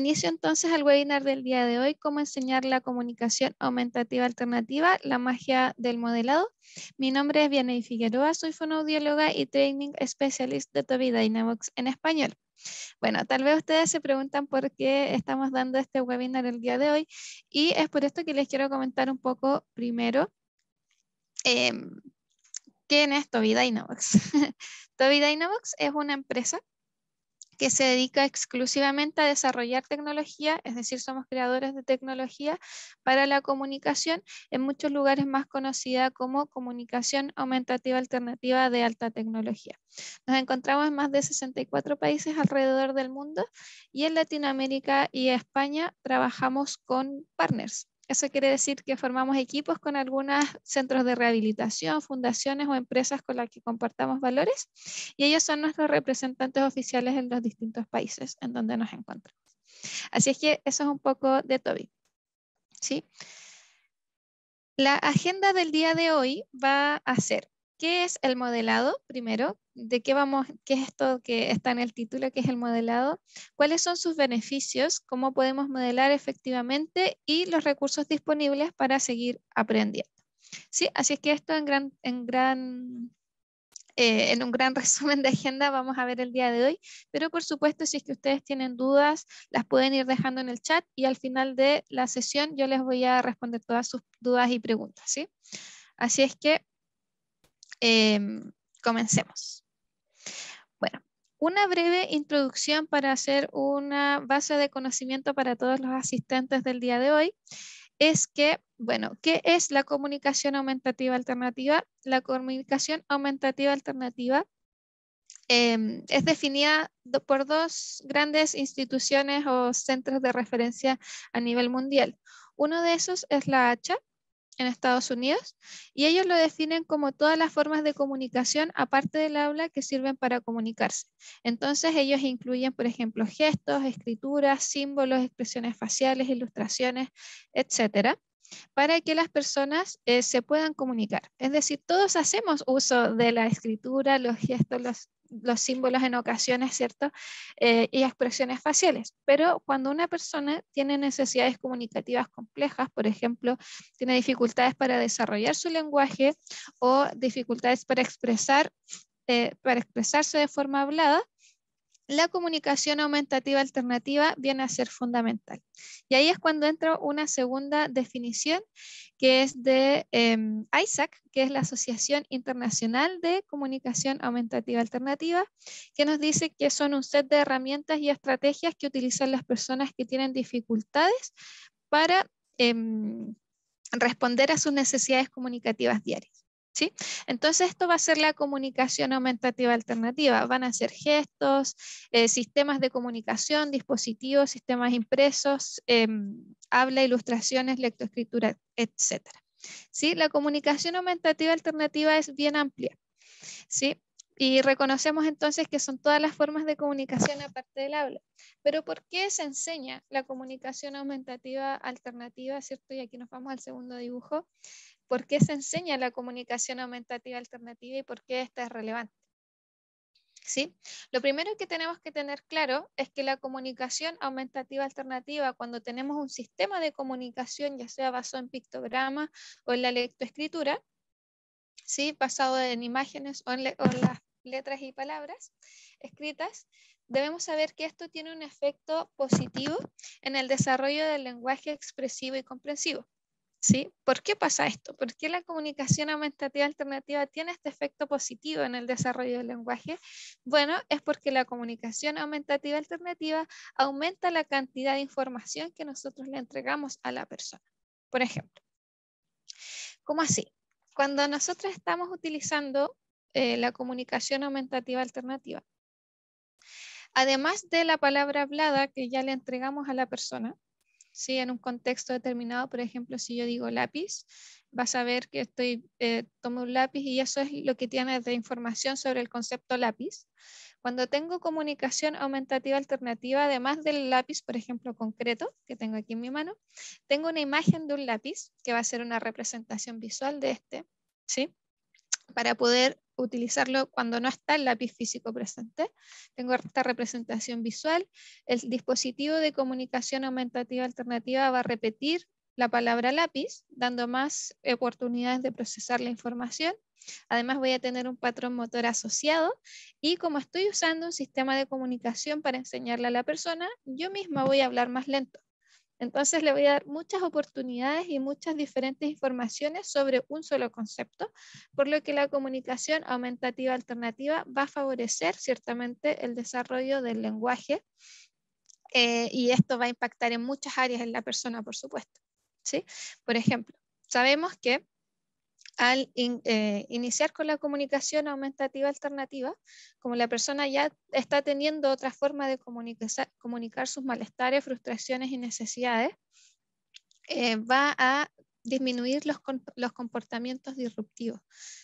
Inicio entonces el webinar del día de hoy, cómo enseñar la comunicación aumentativa alternativa, la magia del modelado. Mi nombre es Vianey Figueroa, soy fonoaudióloga y Training Specialist de Tobii Dynavox en español. Bueno, tal vez ustedes se preguntan por qué estamos dando este webinar el día de hoy y es por esto que les quiero comentar un poco primero quién es Tobii Dynavox. Tobii Dynavox es una empresa que se dedica exclusivamente a desarrollar tecnología, es decir, somos creadores de tecnología para la comunicación, en muchos lugares más conocida como comunicación aumentativa alternativa de alta tecnología. Nos encontramos en más de 64 países alrededor del mundo y en Latinoamérica y España trabajamos con partners. Eso quiere decir que formamos equipos con algunos centros de rehabilitación, fundaciones o empresas con las que compartamos valores y ellos son nuestros representantes oficiales en los distintos países en donde nos encontramos. Así es que eso es un poco de Tobii, ¿sí? La agenda del día de hoy va a ser ¿qué es el modelado? Primero, ¿de qué vamos? ¿Qué es esto que está en el título? ¿Qué es el modelado? ¿Cuáles son sus beneficios? ¿Cómo podemos modelar efectivamente? Y los recursos disponibles para seguir aprendiendo. ¿Sí? Así es que esto en un gran resumen de agenda vamos a ver el día de hoy, pero por supuesto si es que ustedes tienen dudas, las pueden ir dejando en el chat y al final de la sesión yo les voy a responder todas sus dudas y preguntas, ¿sí? Así es que comencemos. Bueno, una breve introducción para hacer una base de conocimiento para todos los asistentes del día de hoy es que, bueno, ¿qué es la comunicación aumentativa alternativa? La comunicación aumentativa alternativa es definida por dos grandes instituciones o centros de referencia a nivel mundial. Uno de esos es la ACHA en Estados Unidos y ellos lo definen como todas las formas de comunicación aparte del habla que sirven para comunicarse. Entonces ellos incluyen, por ejemplo, gestos, escrituras, símbolos, expresiones faciales, ilustraciones, etcétera, para que las personas se puedan comunicar. Es decir, todos hacemos uso de la escritura, los gestos, los símbolos en ocasiones, ¿cierto? Y expresiones faciales. Pero cuando una persona tiene necesidades comunicativas complejas, por ejemplo, tiene dificultades para desarrollar su lenguaje o dificultades para expresarse de forma hablada, la comunicación aumentativa alternativa viene a ser fundamental. Y ahí es cuando entra una segunda definición que es de ISAC, que es la Asociación Internacional de Comunicación Aumentativa Alternativa, que nos dice que son un set de herramientas y estrategias que utilizan las personas que tienen dificultades para responder a sus necesidades comunicativas diarias. ¿Sí? Entonces esto va a ser la comunicación aumentativa alternativa. Van a ser gestos, sistemas de comunicación, dispositivos, sistemas impresos, habla, ilustraciones, lectoescritura, etc. ¿Sí? La comunicación aumentativa alternativa es bien amplia. ¿Sí? Y reconocemos entonces que son todas las formas de comunicación aparte del habla. Pero ¿por qué se enseña la comunicación aumentativa alternativa? ¿Cierto? Y aquí nos vamos al segundo dibujo. ¿Por qué se enseña la comunicación aumentativa alternativa y por qué esta es relevante? ¿Sí? Lo primero que tenemos que tener claro es que la comunicación aumentativa alternativa, cuando tenemos un sistema de comunicación, ya sea basado en pictogramas o en la lectoescritura, ¿sí? Basado en imágenes o en las letras y palabras escritas, debemos saber que esto tiene un efecto positivo en el desarrollo del lenguaje expresivo y comprensivo. ¿Sí? ¿Por qué pasa esto? ¿Por qué la comunicación aumentativa alternativa tiene este efecto positivo en el desarrollo del lenguaje? Bueno, es porque la comunicación aumentativa alternativa aumenta la cantidad de información que nosotros le entregamos a la persona. Por ejemplo, ¿cómo así? Cuando nosotros estamos utilizando la comunicación aumentativa alternativa, además de la palabra hablada que ya le entregamos a la persona, ¿sí? En un contexto determinado, por ejemplo, si yo digo lápiz, vas a ver que tomo un lápiz y eso es lo que tiene de información sobre el concepto lápiz. Cuando tengo comunicación aumentativa alternativa, además del lápiz, por ejemplo, concreto, que tengo aquí en mi mano, tengo una imagen de un lápiz, que va a ser una representación visual de este, ¿sí? Para poder utilizarlo cuando no está el lápiz físico presente. Tengo esta representación visual. El dispositivo de comunicación aumentativa alternativa va a repetir la palabra lápiz, dando más oportunidades de procesar la información. Además voy a tener un patrón motor asociado y como estoy usando un sistema de comunicación para enseñarle a la persona, yo misma voy a hablar más lento. Entonces le voy a dar muchas oportunidades y muchas diferentes informaciones sobre un solo concepto, por lo que la comunicación aumentativa alternativa va a favorecer ciertamente el desarrollo del lenguaje y esto va a impactar en muchas áreas en la persona, por supuesto. ¿Sí? Por ejemplo, sabemos que al iniciar con la comunicación aumentativa alternativa, como la persona ya está teniendo otra forma de comunicar sus malestares, frustraciones y necesidades, va a disminuir los comportamientos disruptivos.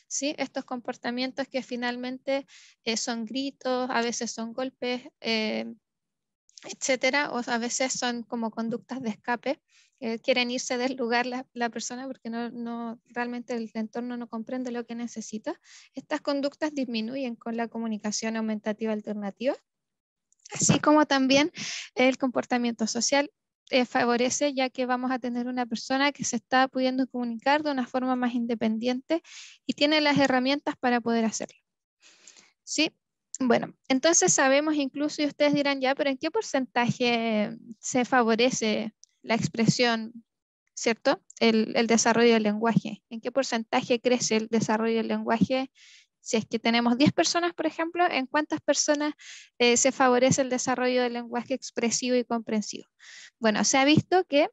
¿Sí? Estos comportamientos que finalmente son gritos, a veces son golpes, etcétera, o a veces son como conductas de escape, quieren irse del lugar la persona porque realmente el entorno no comprende lo que necesita. Estas conductas disminuyen con la comunicación aumentativa alternativa, así como también el comportamiento social favorece, ya que vamos a tener una persona que se está pudiendo comunicar de una forma más independiente y tiene las herramientas para poder hacerlo. ¿Sí? Bueno, entonces sabemos incluso, y ustedes dirán ya, pero ¿en qué porcentaje se favorece la expresión, ¿cierto? El desarrollo del lenguaje. ¿En qué porcentaje crece el desarrollo del lenguaje? Si es que tenemos 10 personas, por ejemplo, ¿en cuántas personas se favorece el desarrollo del lenguaje expresivo y comprensivo? Bueno, se ha visto que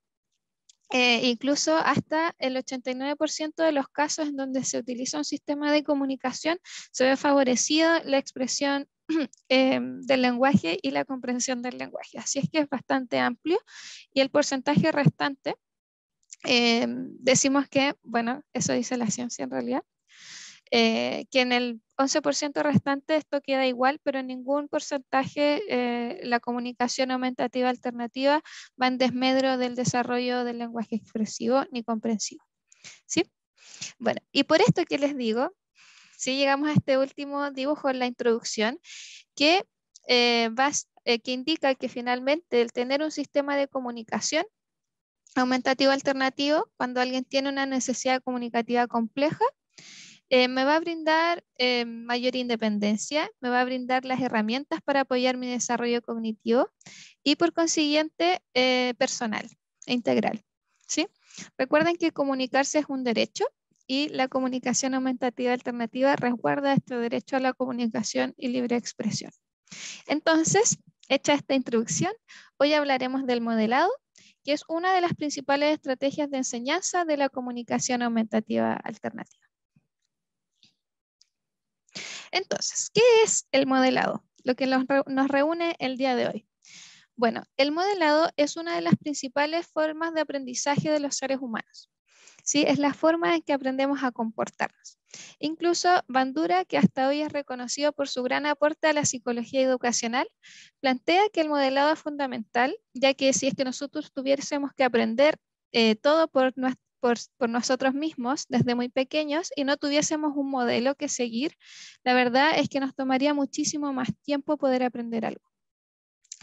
incluso hasta el 89% de los casos en donde se utiliza un sistema de comunicación se ve favorecido la expresión del lenguaje y la comprensión del lenguaje. Así es que es bastante amplio y el porcentaje restante, decimos que, bueno, eso dice la ciencia en realidad, que en el 11% restante esto queda igual, pero en ningún porcentaje la comunicación aumentativa alternativa va en desmedro del desarrollo del lenguaje expresivo ni comprensivo. ¿Sí? Bueno, y por esto que les digo, si llegamos a este último dibujo en la introducción, que indica que finalmente el tener un sistema de comunicación aumentativo alternativo, cuando alguien tiene una necesidad comunicativa compleja, me va a brindar mayor independencia, me va a brindar las herramientas para apoyar mi desarrollo cognitivo y por consiguiente personal e integral. ¿Sí? Recuerden que comunicarse es un derecho y la comunicación aumentativa alternativa resguarda este derecho a la comunicación y libre expresión. Entonces, hecha esta introducción, hoy hablaremos del modelado, que es una de las principales estrategias de enseñanza de la comunicación aumentativa alternativa. Entonces, ¿qué es el modelado? Lo que nos reúne el día de hoy. Bueno, el modelado es una de las principales formas de aprendizaje de los seres humanos. ¿Sí? Es la forma en que aprendemos a comportarnos. Incluso Bandura, que hasta hoy es reconocido por su gran aporte a la psicología educacional, plantea que el modelado es fundamental, ya que si es que nosotros tuviésemos que aprender todo por nosotros mismos desde muy pequeños y no tuviésemos un modelo que seguir, la verdad es que nos tomaría muchísimo más tiempo poder aprender algo.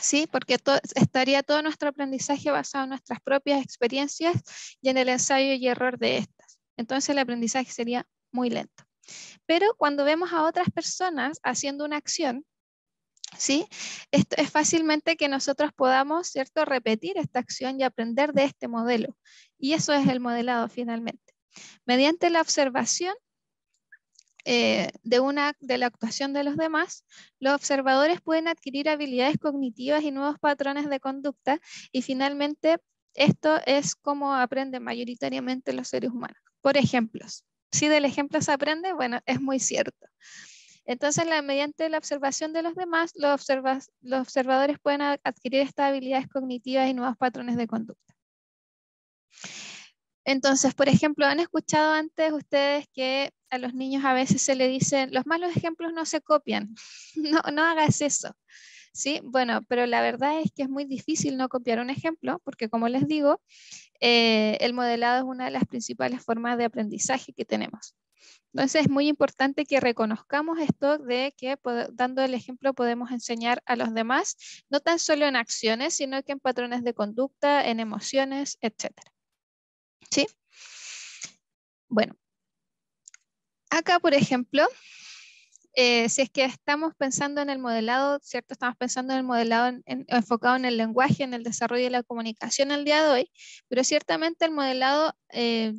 ¿Sí? Porque estaría todo nuestro aprendizaje basado en nuestras propias experiencias y en el ensayo y error de estas. Entonces el aprendizaje sería muy lento. Pero cuando vemos a otras personas haciendo una acción, ¿sí? Esto es fácilmente que nosotros podamos, ¿cierto?, repetir esta acción y aprender de este modelo. Y eso es el modelado finalmente. Mediante la observación de la actuación de los demás, los observadores pueden adquirir habilidades cognitivas y nuevos patrones de conducta y finalmente esto es como aprenden mayoritariamente los seres humanos. Por ejemplos, si del ejemplo se aprende, bueno, es muy cierto. Entonces, mediante la observación de los demás, los observadores pueden adquirir estas habilidades cognitivas y nuevos patrones de conducta. Entonces, por ejemplo, ¿han escuchado antes ustedes que a los niños a veces se le dicen, los malos ejemplos no se copian? No hagas eso. ¿Sí? Bueno, pero la verdad es que es muy difícil no copiar un ejemplo, porque como les digo, el modelado es una de las principales formas de aprendizaje que tenemos. Entonces es muy importante que reconozcamos esto de que dando el ejemplo podemos enseñar a los demás, no tan solo en acciones, sino que en patrones de conducta, en emociones, etc. ¿Sí? Bueno, acá por ejemplo, si es que estamos pensando en el modelado, ¿cierto? Estamos pensando en el modelado enfocado en el lenguaje, en el desarrollo de la comunicación el día de hoy, pero ciertamente el modelado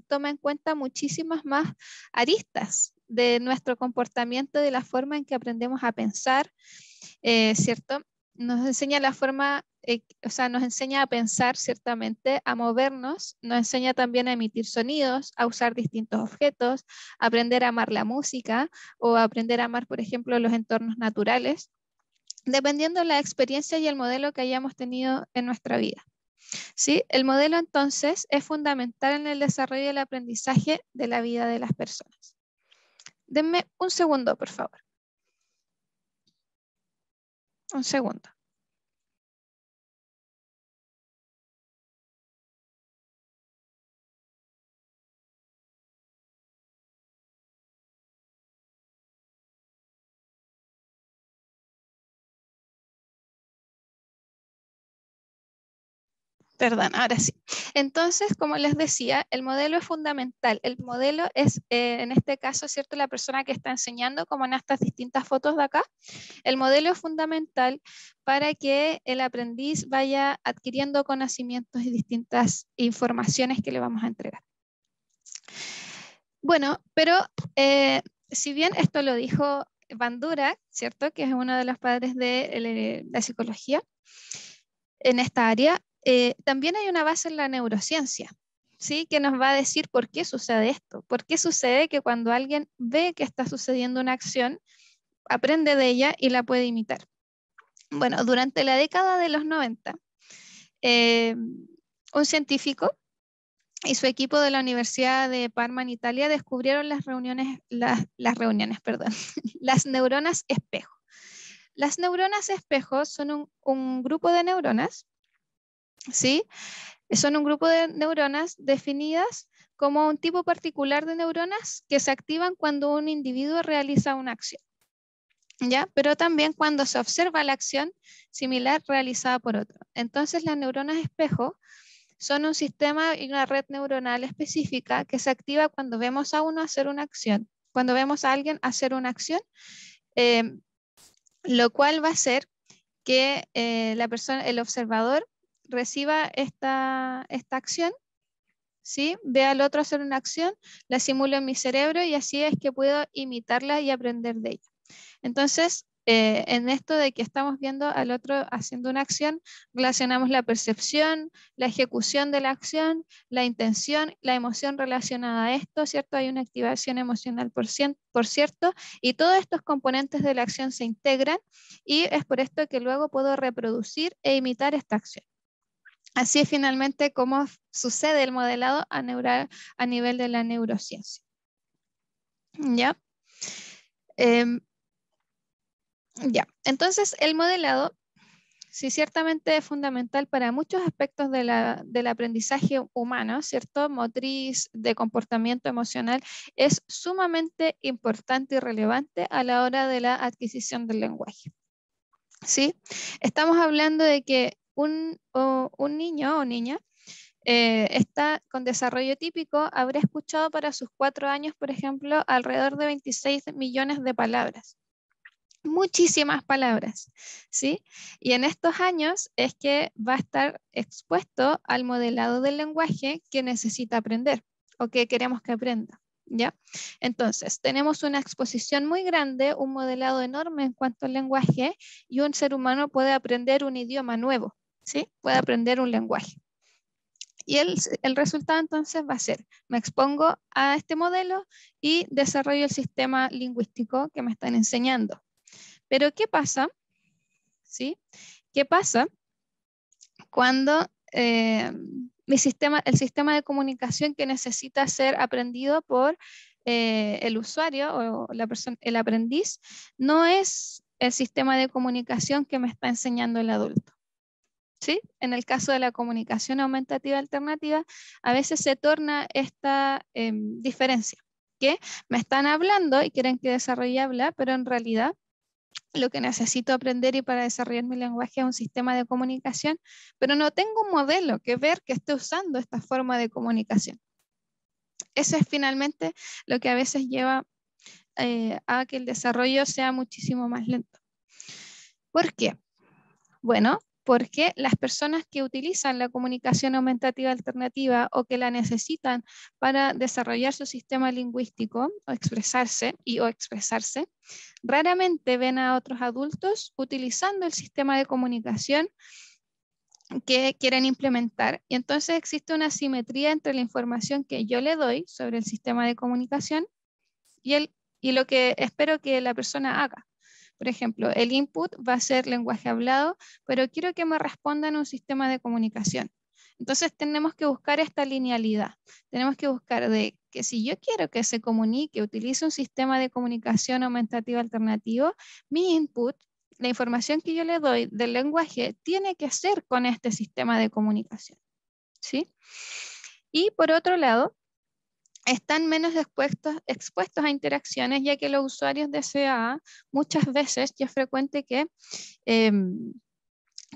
toma en cuenta muchísimas más aristas de nuestro comportamiento, de la forma en que aprendemos a pensar, ¿cierto? Nos enseña la forma, o sea, nos enseña a pensar ciertamente, a movernos, nos enseña también a emitir sonidos, a usar distintos objetos, a aprender a amar la música o a aprender a amar, por ejemplo, los entornos naturales, dependiendo de la experiencia y el modelo que hayamos tenido en nuestra vida. ¿Sí? El modelo entonces es fundamental en el desarrollo del aprendizaje de la vida de las personas. Denme un segundo, por favor. Un segundo. Perdón, ahora sí. Entonces, como les decía, el modelo es fundamental. El modelo es, en este caso, ¿cierto? La persona que está enseñando, como en estas distintas fotos de acá. El modelo es fundamental para que el aprendiz vaya adquiriendo conocimientos y distintas informaciones que le vamos a entregar. Bueno, pero si bien esto lo dijo Bandura, ¿cierto? Que es uno de los padres de la psicología en esta área, también hay una base en la neurociencia, ¿sí? Que nos va a decir por qué sucede esto, por qué sucede que cuando alguien ve que está sucediendo una acción, aprende de ella y la puede imitar. Bueno, durante la década de los 90, un científico y su equipo de la Universidad de Parma en Italia descubrieron las las neuronas espejo. Las neuronas espejo son un grupo de neuronas, ¿sí? Son un grupo de neuronas definidas como un tipo particular de neuronas que se activan cuando un individuo realiza una acción, ¿ya? Pero también cuando se observa la acción similar realizada por otro. Entonces, las neuronas espejo son un sistema y una red neuronal específica que se activa cuando vemos a uno hacer una acción, cuando vemos a alguien hacer una acción, eh, lo cual va a hacer que la persona, el observador, reciba esta acción, ¿sí? Ve al otro hacer una acción, la simulo en mi cerebro y así es que puedo imitarla y aprender de ella. Entonces, en esto de que estamos viendo al otro haciendo una acción, relacionamos la percepción, la ejecución de la acción, la intención, la emoción relacionada a esto, ¿cierto? Hay una activación emocional por cierto, y todos estos componentes de la acción se integran y es por esto que luego puedo reproducir e imitar esta acción. Así es finalmente cómo sucede el modelado a nivel de la neurociencia. ¿Ya? Ya, entonces el modelado, sí, ciertamente es fundamental para muchos aspectos del aprendizaje humano, ¿cierto? Motriz, de comportamiento emocional, es sumamente importante y relevante a la hora de la adquisición del lenguaje, ¿sí? Estamos hablando de que un niño o niña está con desarrollo típico, habrá escuchado para sus 4 años, por ejemplo, alrededor de 26 millones de palabras. Muchísimas palabras, ¿sí? Y en estos años es que va a estar expuesto al modelado del lenguaje que necesita aprender o que queremos que aprenda, ¿ya? Entonces, tenemos una exposición muy grande, un modelado enorme en cuanto al lenguaje y un ser humano puede aprender un idioma nuevo, ¿sí? Puede aprender un lenguaje. Y el resultado entonces va a ser, me expongo a este modelo y desarrollo el sistema lingüístico que me están enseñando. Pero ¿qué pasa? ¿Sí? ¿Qué pasa cuando el sistema de comunicación que necesita ser aprendido por el usuario o el aprendiz no es el sistema de comunicación que me está enseñando el adulto? ¿Sí? En el caso de la comunicación aumentativa alternativa, a veces se torna esta diferencia. porque me están hablando y quieren que desarrolle habla, pero en realidad lo que necesito aprender y para desarrollar mi lenguaje es un sistema de comunicación, pero no tengo un modelo que ver que esté usando esta forma de comunicación. Eso es finalmente lo que a veces lleva a que el desarrollo sea muchísimo más lento. ¿Por qué? Bueno, porque las personas que utilizan la comunicación aumentativa alternativa o que la necesitan para desarrollar su sistema lingüístico o expresarse raramente ven a otros adultos utilizando el sistema de comunicación que quieren implementar. Y entonces existe una asimetría entre la información que yo le doy sobre el sistema de comunicación y lo que espero que la persona haga. Por ejemplo, el input va a ser lenguaje hablado, pero quiero que me respondan un sistema de comunicación. Entonces tenemos que buscar esta linealidad. Tenemos que buscar de que si yo quiero que se comunique, utilice un sistema de comunicación aumentativa alternativo, mi input, la información que yo le doy del lenguaje, tiene que ser con este sistema de comunicación. ¿Sí? Y por otro lado, están menos expuestos a interacciones, ya que los usuarios de CAA muchas veces ya es frecuente que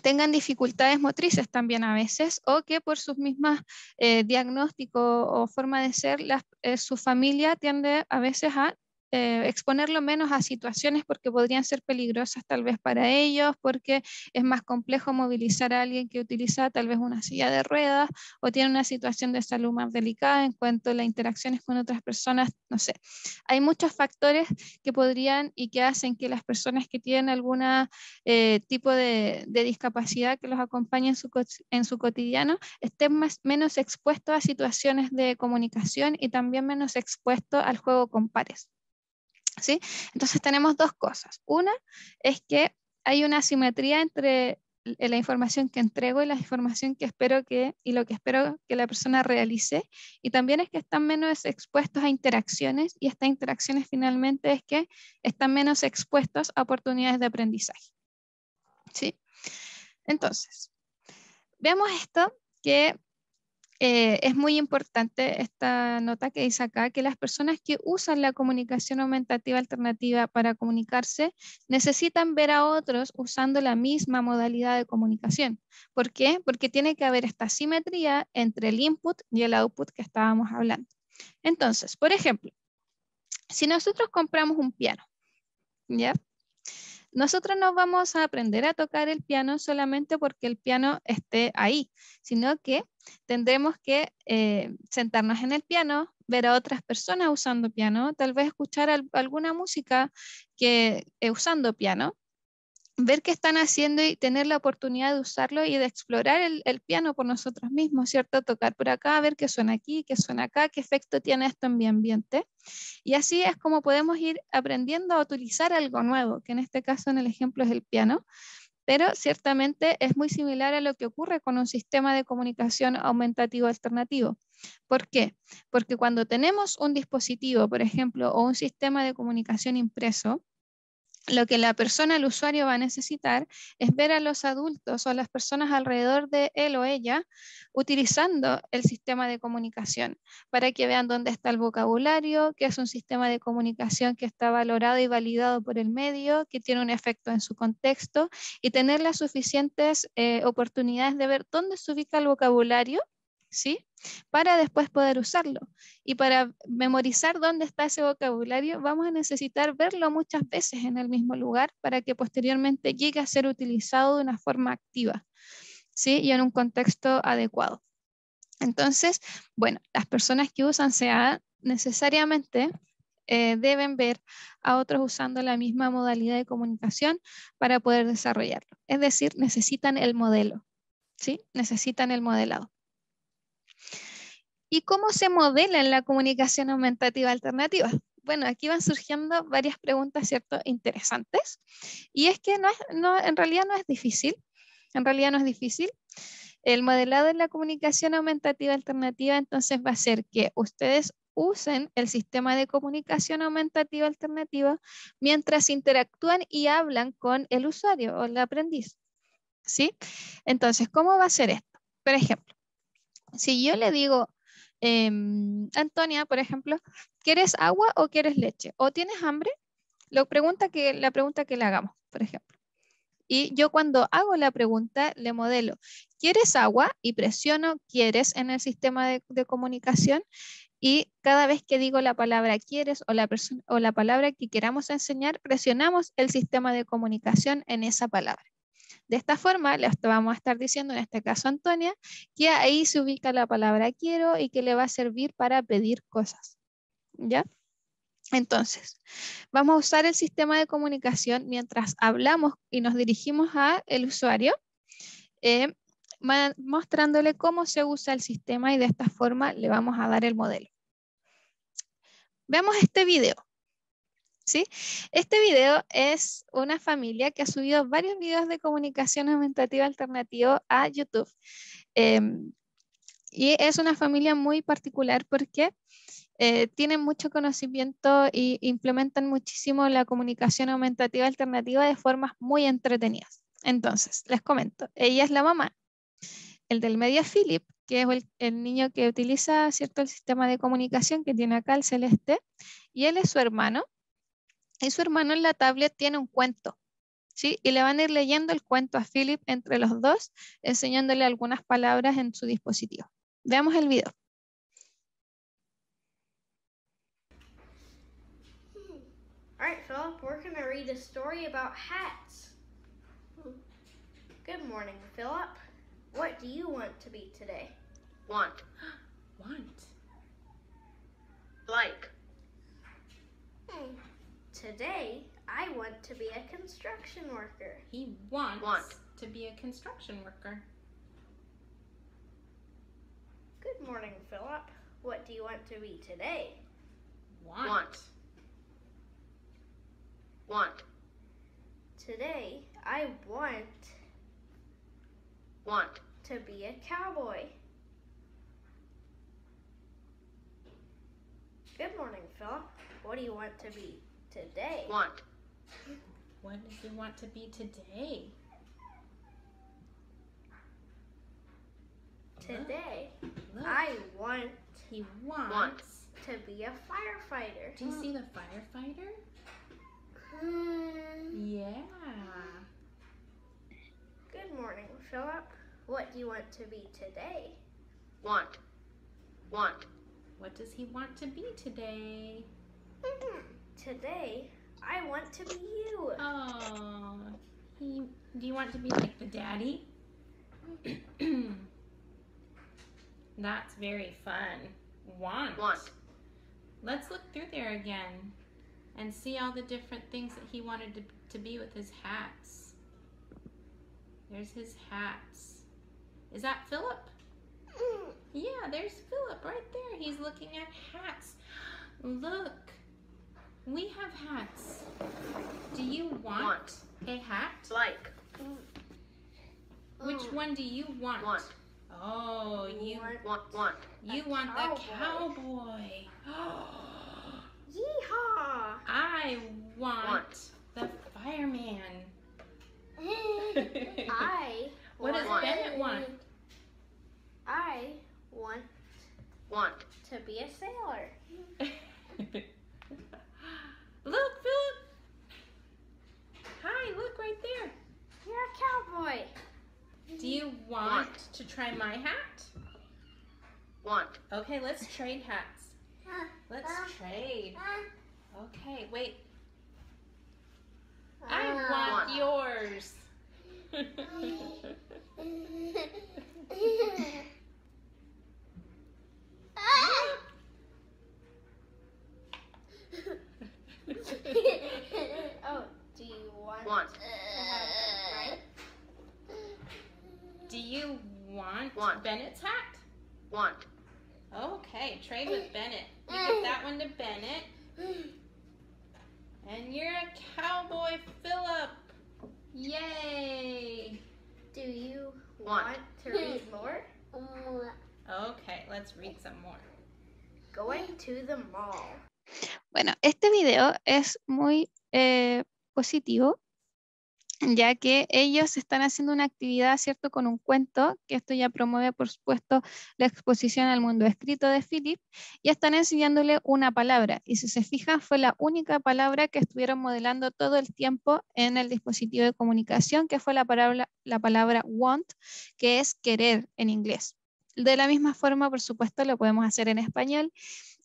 tengan dificultades motrices también a veces, o que por sus mismas diagnósticos o forma de ser, su familia tiende a veces a exponerlo menos a situaciones porque podrían ser peligrosas tal vez para ellos, porque es más complejo movilizar a alguien que utiliza tal vez una silla de ruedas o tiene una situación de salud más delicada en cuanto a las interacciones con otras personas, no sé. Hay muchos factores que podrían y que hacen que las personas que tienen algún tipo de discapacidad que los acompaña en su cotidiano estén menos expuestos a situaciones de comunicación y también menos expuestos al juego con pares. ¿Sí? Entonces tenemos dos cosas. Una es que hay una asimetría entre la información que entrego y la información que espero y lo que espero que la persona realice, y también es que están menos expuestos a interacciones, y estas interacciones finalmente es que están menos expuestos a oportunidades de aprendizaje. ¿Sí? Entonces, veamos esto que es muy importante esta nota que dice acá, que las personas que usan la comunicación aumentativa alternativa para comunicarse necesitan ver a otros usando la misma modalidad de comunicación. ¿Por qué? Porque tiene que haber esta simetría entre el input y el output que estábamos hablando. Entonces, por ejemplo, si nosotros compramos un piano, ¿ya? Nosotros no vamos a aprender a tocar el piano solamente porque el piano esté ahí, sino que tendremos que sentarnos en el piano, ver a otras personas usando piano, tal vez escuchar alguna música usando piano, ver qué están haciendo y tener la oportunidad de usarlo y de explorar el piano por nosotros mismos, ¿cierto? Tocar por acá, ver qué suena aquí, qué suena acá, qué efecto tiene esto en mi ambiente. Y así es como podemos ir aprendiendo a utilizar algo nuevo, que en este caso en el ejemplo es el piano, pero ciertamente es muy similar a lo que ocurre con un sistema de comunicación aumentativo alternativo. ¿Por qué? Porque cuando tenemos un dispositivo, por ejemplo, o un sistema de comunicación impreso, lo que la persona, el usuario, va a necesitar es ver a los adultos o a las personas alrededor de él o ella utilizando el sistema de comunicación para que vean dónde está el vocabulario, que es un sistema de comunicación que está valorado y validado por el medio, que tiene un efecto en su contexto, y tener las suficientes oportunidades de ver dónde se ubica el vocabulario, ¿sí? Para después poder usarlo. Y para memorizar dónde está ese vocabulario, vamos a necesitar verlo muchas veces en el mismo lugar para que posteriormente llegue a ser utilizado de una forma activa, ¿sí? Y en un contexto adecuado. Entonces, bueno, las personas que usan CAA necesariamente deben ver a otros usando la misma modalidad de comunicación para poder desarrollarlo. Es decir, necesitan el modelo, ¿sí? Necesitan el modelado. ¿Y cómo se modela en la comunicación aumentativa alternativa? Bueno, aquí van surgiendo varias preguntas, ¿cierto?, interesantes. Y es que en realidad no es difícil. En realidad no es difícil. El modelado en la comunicación aumentativa alternativa entonces va a ser que ustedes usen el sistema de comunicación aumentativa alternativa mientras interactúan y hablan con el usuario o el aprendiz, ¿sí? Entonces, ¿cómo va a ser esto? Por ejemplo, si yo le digo Antonia, por ejemplo, ¿quieres agua o quieres leche? ¿O tienes hambre? La pregunta que le hagamos, por ejemplo. Y yo cuando hago la pregunta le modelo, ¿quieres agua? Y presiono ¿quieres? En el sistema de comunicación. Y cada vez que digo la palabra quieres o la palabra que queramos enseñar, presionamos el sistema de comunicación en esa palabra. De esta forma, le vamos a estar diciendo, en este caso Antonia, que ahí se ubica la palabra quiero y que le va a servir para pedir cosas. ¿Ya? Entonces, vamos a usar el sistema de comunicación mientras hablamos y nos dirigimos al usuario, mostrándole cómo se usa el sistema y de esta forma le vamos a dar el modelo. Veamos este video. ¿Sí? Este video es una familia que ha subido varios videos de comunicación aumentativa alternativa a YouTube. Y es una familia muy particular porque tienen mucho conocimiento y implementan muchísimo la comunicación aumentativa alternativa de formas muy entretenidas. Entonces, les comento, ella es la mamá. El del medio es Philip, que es el niño que utiliza, ¿cierto?, el sistema de comunicación que tiene acá el celeste, y él es su hermano. Y su hermano en la tablet tiene un cuento, ¿sí? Y le van a ir leyendo el cuento a Philip entre los dos, enseñándole algunas palabras en su dispositivo. Veamos el video. All right, Philip, we're going to read a story about hats. Good morning, Philip. What do you want to be today? Want. Want. Like. Today, I want to be a construction worker. He wants Want. to be a construction worker. Good morning, Philip. What do you want to be today? Want. Want. Today, I want to be a cowboy. Good morning, Philip. What do you want to be today? Want. What does he want to be today? Today, Look, I want he wants. to be a firefighter. Do you see the firefighter? Yeah. Good morning, Philip. What do you want to be today? Want. Want. What does he want to be today? Today, I want to be you. Oh, do you want to be like the daddy? That's very fun. Want. Want. Let's look through there again and see all the different things that he wanted to be with his hats. There's his hats. Is that Philip? Yeah, there's Philip right there. He's looking at hats. Look, we have hats. Do you want a hat? Like. Which one do you want? Want. Oh, you Want. you A want the cowboy. cowboy. Yeehaw! I want the fireman. I What does want, Bennett want? I want Want. to be a sailor. Look, Philip. Hi, look right there. You're a cowboy. Do you want to try my hat? Want. Okay, let's trade hats. Let's trade. Okay, wait. I want yours. Oh, do you want Want. to have mine? Do you want Want. Bennett's hat? Want. Okay, trade with Bennett. You give that one to Bennett. And you're a cowboy, Philip. Yay! Do you Want. want to read more? Okay, let's read some more. Going to the mall. Bueno, este video es muy positivo ya que ellos están haciendo una actividad, ¿cierto?, con un cuento, que esto ya promueve, por supuesto, la exposición al mundo escrito de Philip, y están enseñándole una palabra, y si se fijan, fue la única palabra que estuvieron modelando todo el tiempo en el dispositivo de comunicación, que fue la palabra want, que es querer en inglés. De la misma forma, por supuesto, lo podemos hacer en español.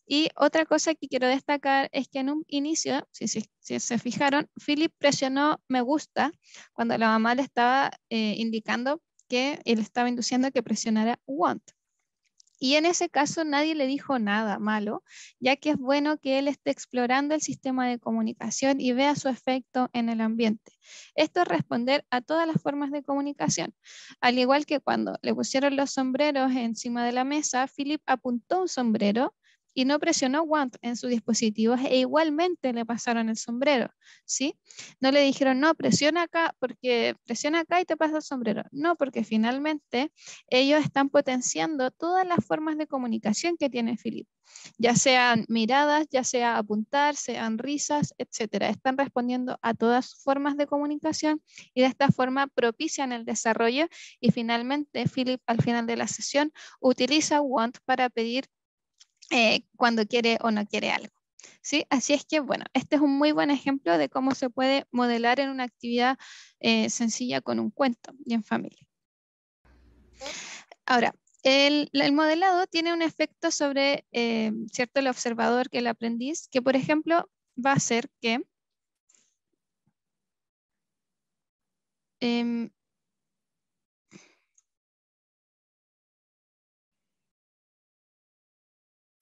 Y otra cosa que quiero destacar es que en un inicio, si se fijaron, Philip presionó me gusta cuando la mamá le estaba indicando que él estaba induciendo que presionara want. Y en ese caso nadie le dijo nada malo, ya que es bueno que él esté explorando el sistema de comunicación y vea su efecto en el ambiente. Esto es responder a todas las formas de comunicación. Al igual que cuando le pusieron los sombreros encima de la mesa, Philip apuntó un sombrero y no presionó want en sus dispositivos e igualmente le pasaron el sombrero, ¿sí? No le dijeron, no, presiona acá, porque presiona acá y te pasa el sombrero. No, porque finalmente ellos están potenciando todas las formas de comunicación que tiene Philip, ya sean miradas, ya sea apuntar, sean risas, etcétera. Están respondiendo a todas formas de comunicación y de esta forma propician el desarrollo y finalmente Philip al final de la sesión utiliza want para pedir cuando quiere o no quiere algo. ¿Sí? Así es que, bueno, este es un muy buen ejemplo de cómo se puede modelar en una actividad sencilla con un cuento y en familia. Ahora, el modelado tiene un efecto sobre, ¿cierto?, el observador, que el aprendiz, que por ejemplo va a hacer que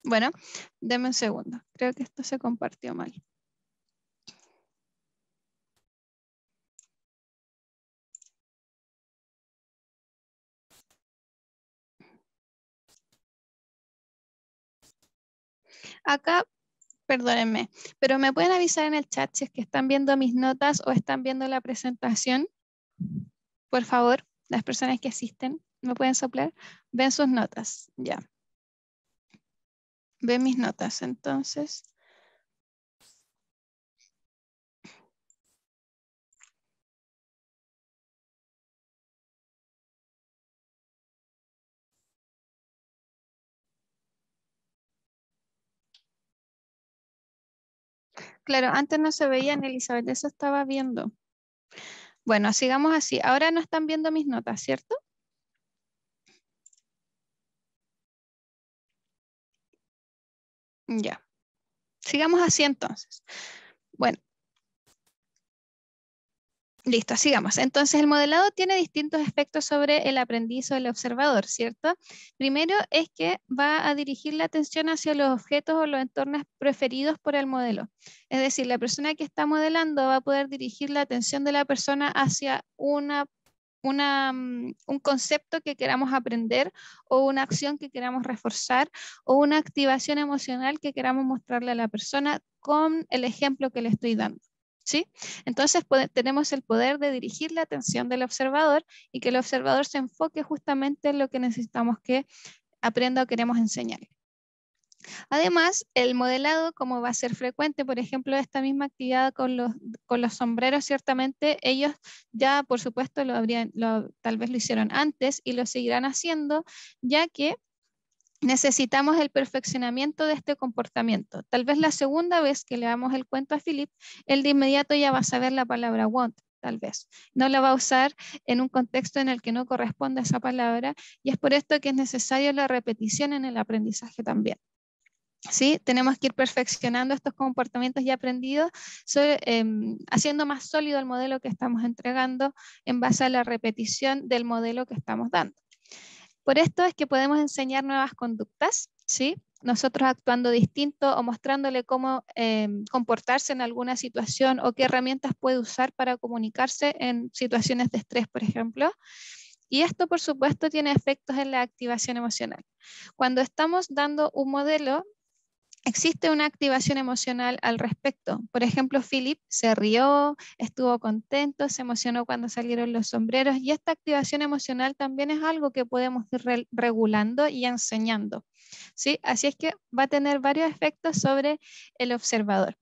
bueno, deme un segundo. Creo que esto se compartió mal. Acá, perdónenme, pero me pueden avisar en el chat si es que están viendo mis notas o están viendo la presentación. Por favor, las personas que asisten, ¿me pueden soplar? Ven sus notas, ya. Ven mis notas, entonces. Claro, antes no se veían, Elizabeth, eso estaba viendo. Bueno, sigamos así. Ahora no están viendo mis notas, ¿cierto? Ya. Sigamos así entonces. Bueno, listo, sigamos. Entonces, el modelado tiene distintos efectos sobre el aprendiz o el observador, ¿cierto? Primero es que va a dirigir la atención hacia los objetos o los entornos preferidos por el modelo. Es decir, la persona que está modelando va a poder dirigir la atención de la persona hacia un concepto que queramos aprender o una acción que queramos reforzar o una activación emocional que queramos mostrarle a la persona con el ejemplo que le estoy dando. ¿Sí? Entonces tenemos el poder de dirigir la atención del observador y que el observador se enfoque justamente en lo que necesitamos que aprenda o queremos enseñar. Además, el modelado, como va a ser frecuente, por ejemplo, esta misma actividad con los sombreros, ciertamente ellos ya, por supuesto, tal vez lo hicieron antes y lo seguirán haciendo, ya que necesitamos el perfeccionamiento de este comportamiento. Tal vez la segunda vez que le damos el cuento a Philip, él de inmediato ya va a saber la palabra want, tal vez. No la va a usar en un contexto en el que no corresponde a esa palabra y es por esto que es necesaria la repetición en el aprendizaje también. ¿Sí? Tenemos que ir perfeccionando estos comportamientos ya aprendidos, haciendo más sólido el modelo que estamos entregando en base a la repetición del modelo que estamos dando. Por esto es que podemos enseñar nuevas conductas, ¿sí? Nosotros actuando distinto o mostrándole cómo comportarse en alguna situación o qué herramientas puede usar para comunicarse en situaciones de estrés, por ejemplo. Y esto, por supuesto, tiene efectos en la activación emocional. Cuando estamos dando un modelo, existe una activación emocional al respecto. Por ejemplo, Philip se rió, estuvo contento, se emocionó cuando salieron los sombreros y esta activación emocional también es algo que podemos ir regulando y enseñando. ¿Sí? Así es que va a tener varios efectos sobre el observador.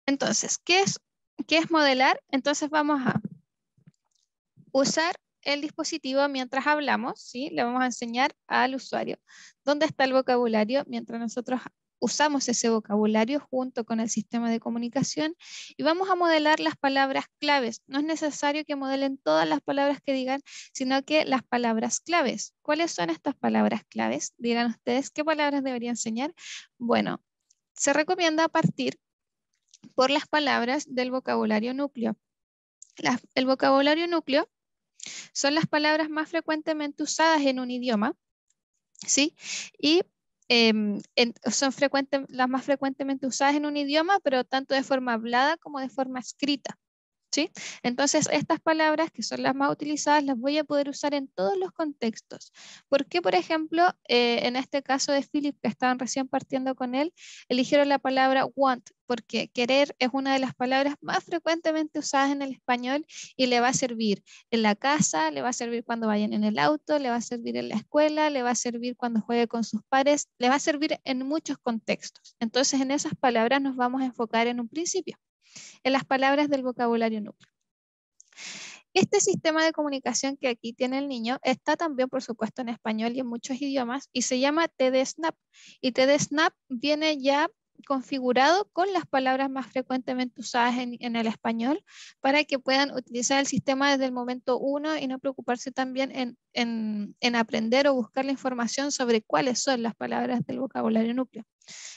Entonces, ¿qué es modelar? Entonces vamos a usar el dispositivo mientras hablamos, ¿sí? Le vamos a enseñar al usuario dónde está el vocabulario mientras nosotros usamos ese vocabulario junto con el sistema de comunicación y vamos a modelar las palabras claves. No es necesario que modelen todas las palabras que digan, sino que las palabras claves. ¿Cuáles son estas palabras claves? Digan ustedes, ¿qué palabras debería enseñar? Bueno, se recomienda partir por las palabras del vocabulario núcleo. El vocabulario núcleo son las palabras más frecuentemente usadas en un idioma, ¿sí? Y son las más frecuentemente usadas en un idioma, pero tanto de forma hablada como de forma escrita, ¿sí? Entonces, estas palabras, que son las más utilizadas, las voy a poder usar en todos los contextos. ¿Por qué, por ejemplo, en este caso de Philip, que estaban recién partiendo con él, eligieron la palabra want? Porque querer es una de las palabras más frecuentemente usadas en el español y le va a servir en la casa, le va a servir cuando vayan en el auto, le va a servir en la escuela, le va a servir cuando juegue con sus pares, le va a servir en muchos contextos. Entonces, en esas palabras nos vamos a enfocar en un principio, en las palabras del vocabulario núcleo. Este sistema de comunicación que aquí tiene el niño está también, por supuesto, en español y en muchos idiomas y se llama TD-Snap. Y TD-Snap viene ya configurado con las palabras más frecuentemente usadas en el español para que puedan utilizar el sistema desde el momento 1 y no preocuparse también en aprender o buscar la información sobre cuáles son las palabras del vocabulario núcleo.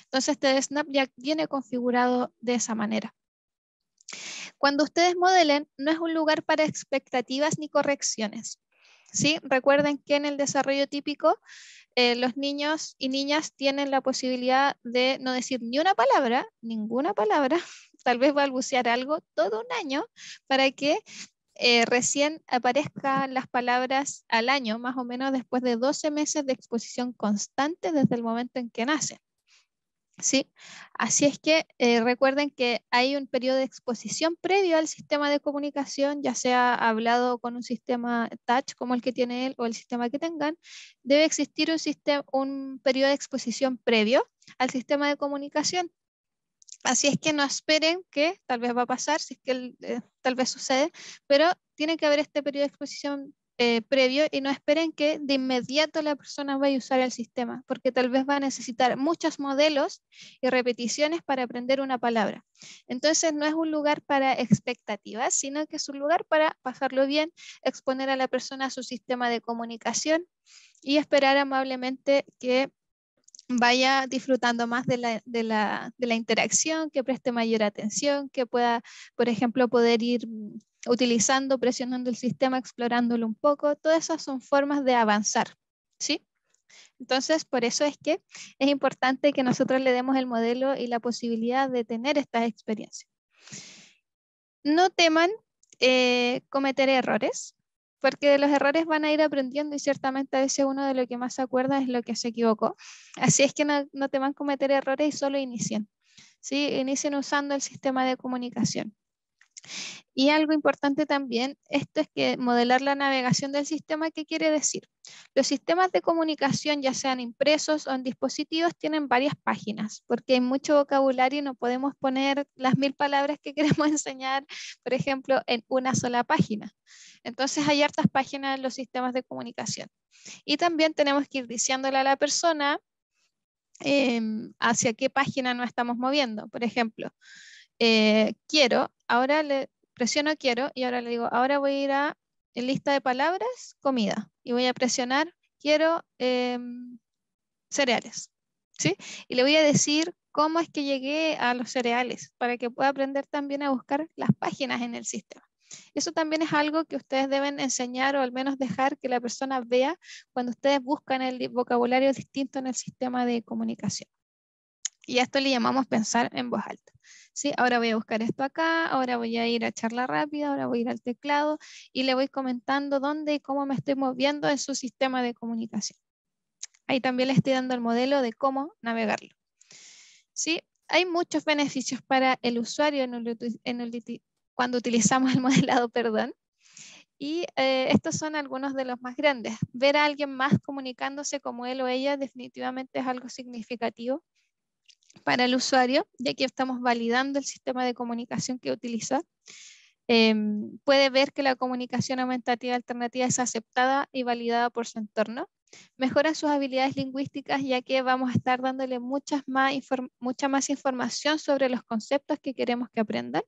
Entonces, TD-Snap ya viene configurado de esa manera. Cuando ustedes modelen, no es un lugar para expectativas ni correcciones, ¿sí? Recuerden que en el desarrollo típico, los niños y niñas tienen la posibilidad de no decir ni una palabra, ninguna palabra, tal vez balbucear algo todo un año para que recién aparezcan las palabras al año, más o menos después de 12 meses de exposición constante desde el momento en que nacen. ¿Sí? Así es que recuerden que hay un periodo de exposición previo al sistema de comunicación, ya sea hablado con un sistema touch como el que tiene él o el sistema que tengan, debe existir un periodo de exposición previo al sistema de comunicación. Así es que no esperen que tal vez va a pasar, si es que tal vez sucede, pero tiene que haber este periodo de exposición previo y no esperen que de inmediato la persona vaya a usar el sistema, porque tal vez va a necesitar muchos modelos y repeticiones para aprender una palabra. Entonces no es un lugar para expectativas, sino que es un lugar para pasarlo bien, exponer a la persona a su sistema de comunicación y esperar amablemente que vaya disfrutando más de la interacción, que preste mayor atención, que pueda, por ejemplo, poder ir utilizando, presionando el sistema, explorándolo un poco. Todas esas son formas de avanzar, ¿sí? Entonces, por eso es que es importante que nosotros le demos el modelo y la posibilidad de tener estas experiencias. No teman cometer errores, porque de los errores van a ir aprendiendo y ciertamente a veces uno de lo que más se acuerda es lo que se equivocó. Así es que no teman cometer errores y solo inicien. ¿Sí? Inicien usando el sistema de comunicación. Y algo importante también, esto es que modelar la navegación del sistema, ¿qué quiere decir? Los sistemas de comunicación, ya sean impresos o en dispositivos, tienen varias páginas, porque hay mucho vocabulario y no podemos poner las 1000 palabras que queremos enseñar, por ejemplo, en una sola página. Entonces hay hartas páginas en los sistemas de comunicación. Y también tenemos que ir diciéndole a la persona hacia qué página nos estamos moviendo. Por ejemplo, quiero, ahora le presiono quiero y ahora le digo, ahora voy a ir a lista de palabras, comida, y voy a presionar quiero cereales, ¿sí? Y le voy a decir cómo es que llegué a los cereales para que pueda aprender también a buscar las páginas en el sistema. Eso también es algo que ustedes deben enseñar o al menos dejar que la persona vea cuando ustedes buscan el vocabulario distinto en el sistema de comunicación. Y a esto le llamamos pensar en voz alta. ¿Sí? Ahora voy a buscar esto acá, ahora voy a ir a charla rápida, ahora voy a ir al teclado y le voy comentando dónde y cómo me estoy moviendo en su sistema de comunicación. Ahí también le estoy dando el modelo de cómo navegarlo. ¿Sí? Hay muchos beneficios para el usuario cuando utilizamos el modelado, perdón. Y estos son algunos de los más grandes. Ver a alguien más comunicándose como él o ella definitivamente es algo significativo. para el usuario, ya que estamos validando el sistema de comunicación que utiliza. Puede ver que la comunicación aumentativa alternativa es aceptada y validada por su entorno. Mejora sus habilidades lingüísticas, ya que vamos a estar dándole mucha más información sobre los conceptos que queremos que aprendan.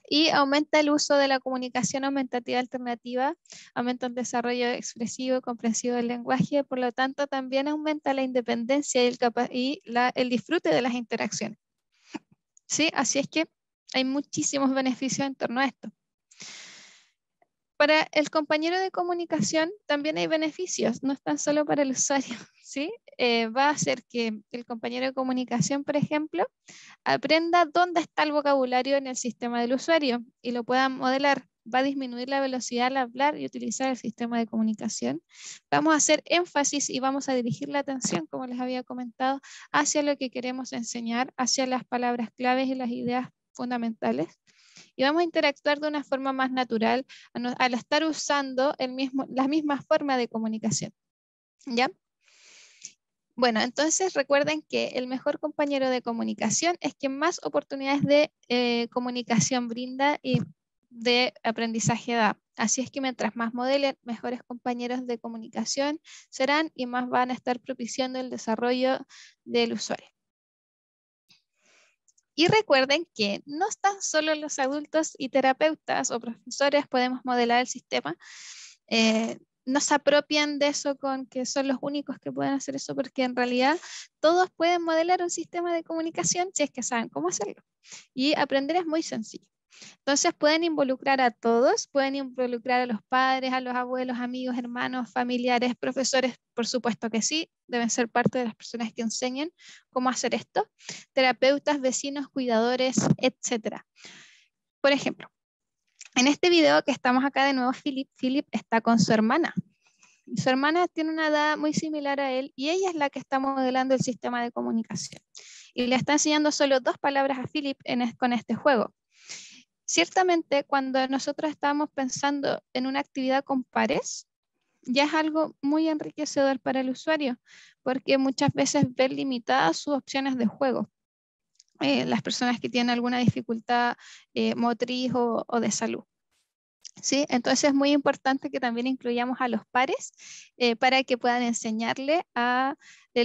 Y aumenta el uso de la comunicación aumentativa alternativa, aumenta el desarrollo expresivo y comprensivo del lenguaje, por lo tanto también aumenta la independencia y el disfrute de las interacciones. ¿Sí? Así es que hay muchísimos beneficios en torno a esto. Para el compañero de comunicación también hay beneficios, no es tan solo para el usuario, ¿sí? Va a hacer que el compañero de comunicación, por ejemplo, aprenda dónde está el vocabulario en el sistema del usuario y lo pueda modelar. Va a disminuir la velocidad al hablar y utilizar el sistema de comunicación. Vamos a hacer énfasis y vamos a dirigir la atención, como les había comentado, hacia lo que queremos enseñar, hacia las palabras claves y las ideas fundamentales. Y vamos a interactuar de una forma más natural al estar usando la misma forma de comunicación. ¿Ya? Bueno, entonces recuerden que el mejor compañero de comunicación es quien más oportunidades de comunicación brinda y de aprendizaje da. Así es que mientras más modelen, mejores compañeros de comunicación serán y más van a estar propiciando el desarrollo del usuario. Y recuerden que no tan solo los adultos y terapeutas o profesores podemos modelar el sistema. No se apropian de eso con que son los únicos que pueden hacer eso, porque en realidad todos pueden modelar un sistema de comunicación si es que saben cómo hacerlo. Y aprender es muy sencillo. Entonces pueden involucrar a todos, pueden involucrar a los padres, a los abuelos, amigos, hermanos, familiares, profesores, por supuesto que sí, deben ser parte de las personas que enseñan cómo hacer esto, terapeutas, vecinos, cuidadores, etc. Por ejemplo, en este video que estamos acá de nuevo, Philip está con su hermana. Su hermana tiene una edad muy similar a él y ella es la que está modelando el sistema de comunicación. Y le está enseñando solo 2 palabras a Philip con este juego. Ciertamente, cuando nosotros estamos pensando en una actividad con pares, ya es algo muy enriquecedor para el usuario, porque muchas veces ven limitadas sus opciones de juego. Las personas que tienen alguna dificultad motriz o de salud. ¿Sí? Entonces es muy importante que también incluyamos a los pares para que puedan enseñarle al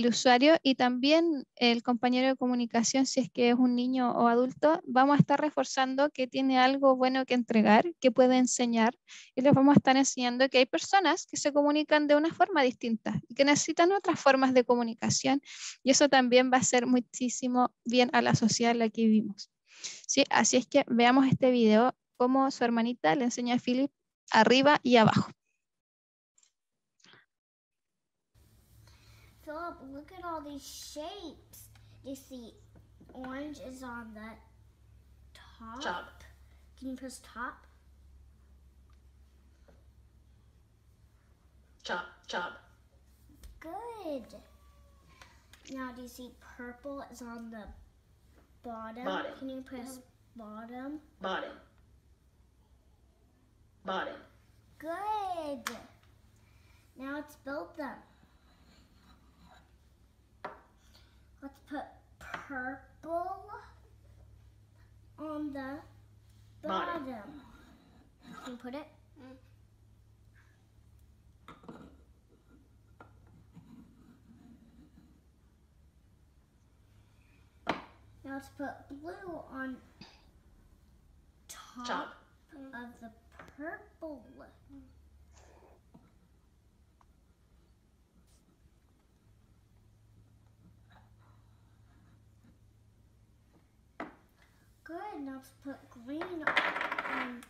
usuario y también el compañero de comunicación, si es que es un niño o adulto, vamos a estar reforzando que tiene algo bueno que entregar, que puede enseñar y les vamos a estar enseñando que hay personas que se comunican de una forma distinta y que necesitan otras formas de comunicación y eso también va a hacer muchísimo bien a la sociedad en la que vivimos. ¿Sí? Así es que veamos este video cómo su hermanita le enseña a Philip arriba y abajo. Philip, look at all these shapes. You see, orange is on the top. Top. Can you press top? Chop, chop. Good. Now, do you see purple is on the bottom? Bottom. Can you press bottom? Bottom. Bottom. Good. Now let's build them. Let's put purple on the Bottom. bottom. Can you put it? Now let's put blue on top of the purple. Good. Now let's put green on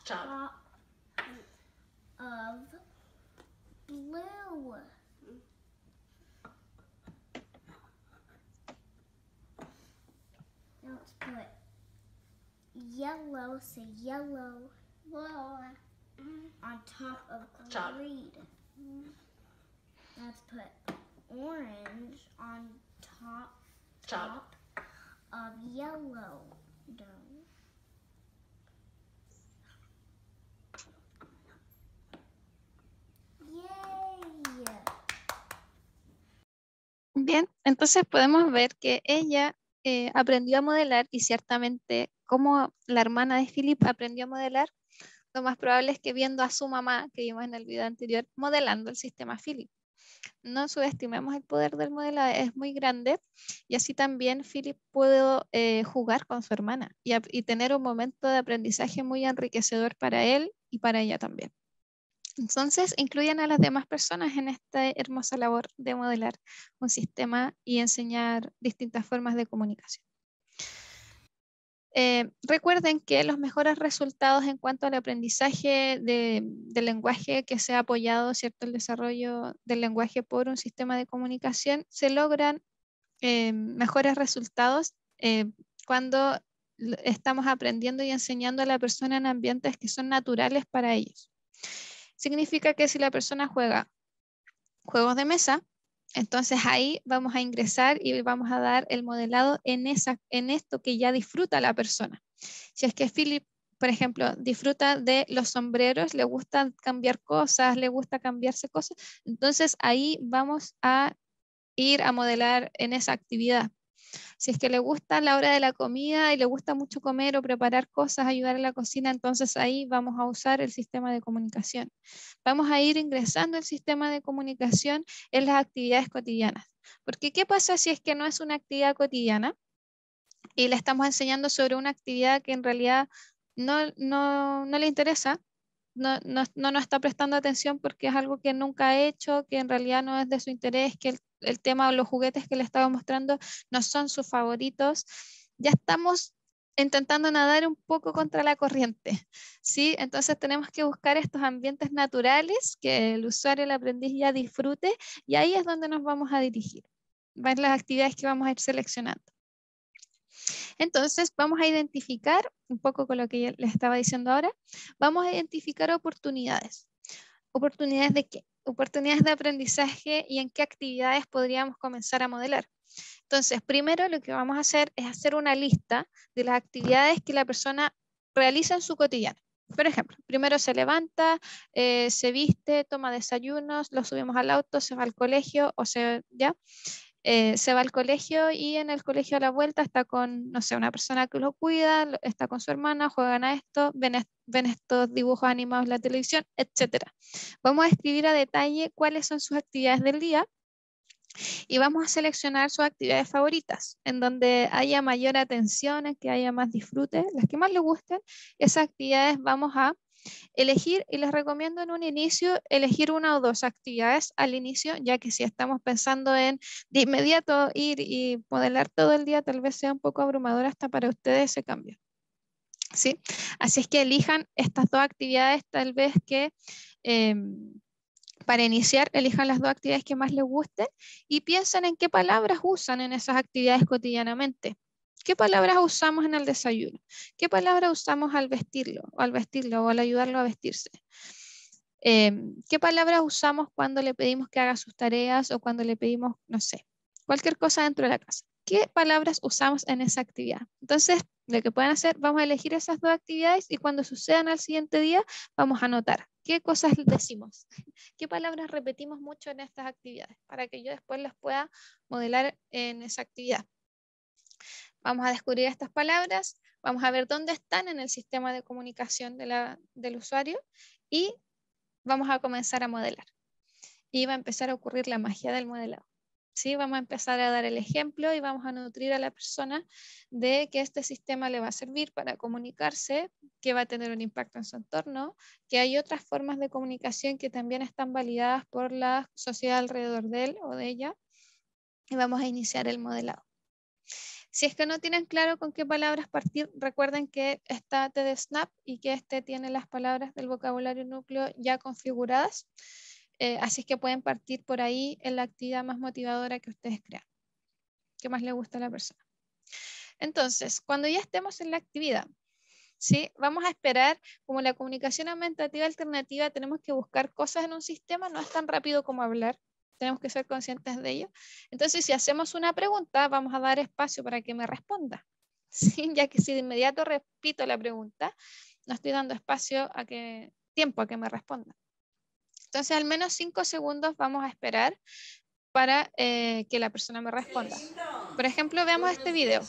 top of blue. Now let's put yellow, say yellow, on top of Top. green. Now let's put orange on top of yellow. Down. Yay! Bien, entonces podemos ver que ella aprendió a modelar y ciertamente como la hermana de Philip aprendió a modelar, lo más probable es que viendo a su mamá, que vimos en el video anterior, modelando el sistema Philip. No subestimemos el poder del modelado, es muy grande y así también Philip pudo jugar con su hermana y tener un momento de aprendizaje muy enriquecedor para él y para ella también. Entonces, incluyan a las demás personas en esta hermosa labor de modelar un sistema y enseñar distintas formas de comunicación. Recuerden que los mejores resultados en cuanto al aprendizaje del lenguaje que se ha apoyado, ¿cierto? El desarrollo del lenguaje por un sistema de comunicación, se logran mejores resultados cuando estamos aprendiendo y enseñando a la persona en ambientes que son naturales para ellos. Significa que si la persona juega juegos de mesa, entonces ahí vamos a ingresar y vamos a dar el modelado en esto que ya disfruta la persona. Si es que Philip, por ejemplo, disfruta de los sombreros, le gusta cambiar cosas, le gusta cambiarse cosas, entonces ahí vamos a ir a modelar en esa actividad. Si es que le gusta la hora de la comida y le gusta mucho comer o preparar cosas, ayudar en la cocina, entonces ahí vamos a usar el sistema de comunicación. Vamos a ir ingresando el sistema de comunicación en las actividades cotidianas. Porque ¿qué pasa si es que no es una actividad cotidiana y le estamos enseñando sobre una actividad que en realidad no le interesa? No nos está prestando atención porque es algo que nunca ha hecho, que en realidad no es de su interés, que el tema o los juguetes que le estaba mostrando no son sus favoritos. Ya estamos intentando nadar un poco contra la corriente, ¿sí? Entonces tenemos que buscar estos ambientes naturales que el usuario, el aprendiz ya disfrute y ahí es donde nos vamos a dirigir. Van las actividades que vamos a ir seleccionando. Entonces vamos a identificar, un poco con lo que ya les estaba diciendo ahora, vamos a identificar oportunidades. ¿Oportunidades de qué? Oportunidades de aprendizaje y en qué actividades podríamos comenzar a modelar. Entonces, primero lo que vamos a hacer es hacer una lista de las actividades que la persona realiza en su cotidiano. Por ejemplo, primero se levanta, se viste, toma desayunos, lo subimos al auto, se va al colegio o se va al colegio y en el colegio a la vuelta está con, no sé, una persona que lo cuida, está con su hermana, juegan a esto, ven estos dibujos animados en la televisión, etc. Vamos a escribir a detalle cuáles son sus actividades del día y vamos a seleccionar sus actividades favoritas, en donde haya mayor atención, en que haya más disfrute, las que más le gusten. Esas actividades vamos a elegir y les recomiendo en un inicio elegir una o dos actividades al inicio, ya que si estamos pensando en de inmediato ir y modelar todo el día, tal vez sea un poco abrumador hasta para ustedes ese cambio. ¿Sí? Así es que elijan estas dos actividades, tal vez que para iniciar elijan las dos actividades que más les gusten y piensen en qué palabras usan en esas actividades cotidianamente. ¿Qué palabras usamos en el desayuno? ¿Qué palabras usamos al vestirlo o al ayudarlo a vestirse? ¿Qué palabras usamos cuando le pedimos que haga sus tareas o cuando le pedimos, no sé, cualquier cosa dentro de la casa? ¿Qué palabras usamos en esa actividad? Entonces, lo que pueden hacer, vamos a elegir esas dos actividades y cuando sucedan al siguiente día, vamos a anotar qué cosas decimos, qué palabras repetimos mucho en estas actividades para que yo después las pueda modelar en esa actividad. Vamos a descubrir estas palabras, vamos a ver dónde están en el sistema de comunicación del usuario y vamos a comenzar a modelar. Y va a empezar a ocurrir la magia del modelado. ¿Sí? Vamos a empezar a dar el ejemplo y vamos a nutrir a la persona de que este sistema le va a servir para comunicarse, que va a tener un impacto en su entorno, que hay otras formas de comunicación que también están validadas por la sociedad alrededor de él o de ella. Y vamos a iniciar el modelado. Si es que no tienen claro con qué palabras partir, recuerden que está TDSnap y que este tiene las palabras del vocabulario núcleo ya configuradas. Así es que pueden partir por ahí en la actividad más motivadora que ustedes crean, que más le gusta a la persona. Entonces, cuando ya estemos en la actividad, ¿sí? Vamos a esperar, como la comunicación aumentativa alternativa, tenemos que buscar cosas en un sistema, no es tan rápido como hablar, tenemos que ser conscientes de ello. Entonces, si hacemos una pregunta, vamos a dar espacio para que me responda, ¿sí? Ya que si de inmediato repito la pregunta, no estoy dando tiempo a que me responda. Entonces, al menos 5 segundos vamos a esperar para que la persona me responda. Por ejemplo, veamos este video.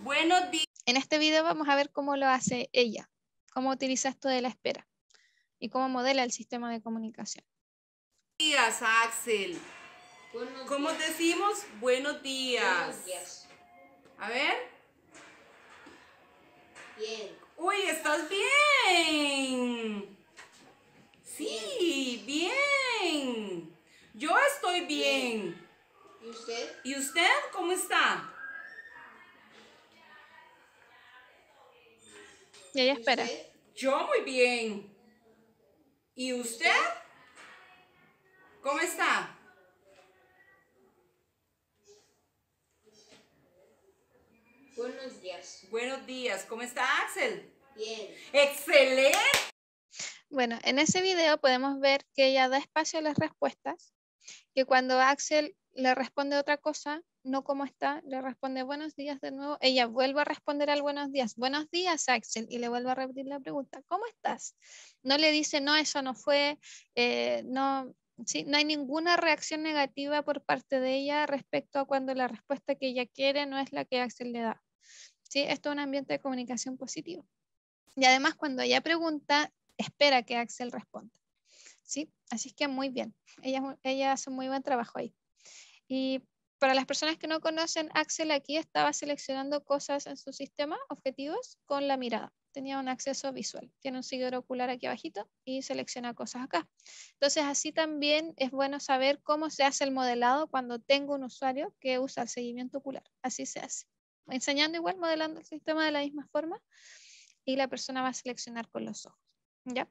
Buenos días. En este video vamos a ver cómo lo hace ella, cómo utiliza esto de la espera y cómo modela el sistema de comunicación. Días, Axel. ¿Cómo decimos? Buenos días. Buenos días. A ver. Bien. Uy, estás bien. Sí, bien. Yo estoy bien. ¿Y usted? ¿Y usted cómo está? Y ella ¿Y espera. usted? Yo muy bien. ¿Y usted? ¿Cómo está? Buenos días. Buenos días. ¿Cómo está, Axel? Bien. ¡Excelente! Bueno, en ese video podemos ver que ella da espacio a las respuestas, que cuando Axel le responde otra cosa, no cómo está, le responde buenos días de nuevo, ella vuelve a responder al buenos días, Axel, y le vuelve a repetir la pregunta, ¿cómo estás? No le dice, no, eso no fue, no, ¿sí? No hay ninguna reacción negativa por parte de ella respecto a cuando la respuesta que ella quiere no es la que Axel le da. ¿Sí? Esto es un ambiente de comunicación positivo. Y además, cuando ella pregunta, espera que Axel responda. ¿Sí? Así es que muy bien. Ella hace un muy buen trabajo ahí. Y para las personas que no conocen, Axel aquí estaba seleccionando cosas en su sistema, objetivos, con la mirada. Tenía un acceso visual. Tiene un seguidor ocular aquí abajito y selecciona cosas acá. Entonces, así también es bueno saber cómo se hace el modelado cuando tengo un usuario que usa el seguimiento ocular. Así se hace. Enseñando igual, modelando el sistema de la misma forma y la persona va a seleccionar con los ojos. ¿Ya?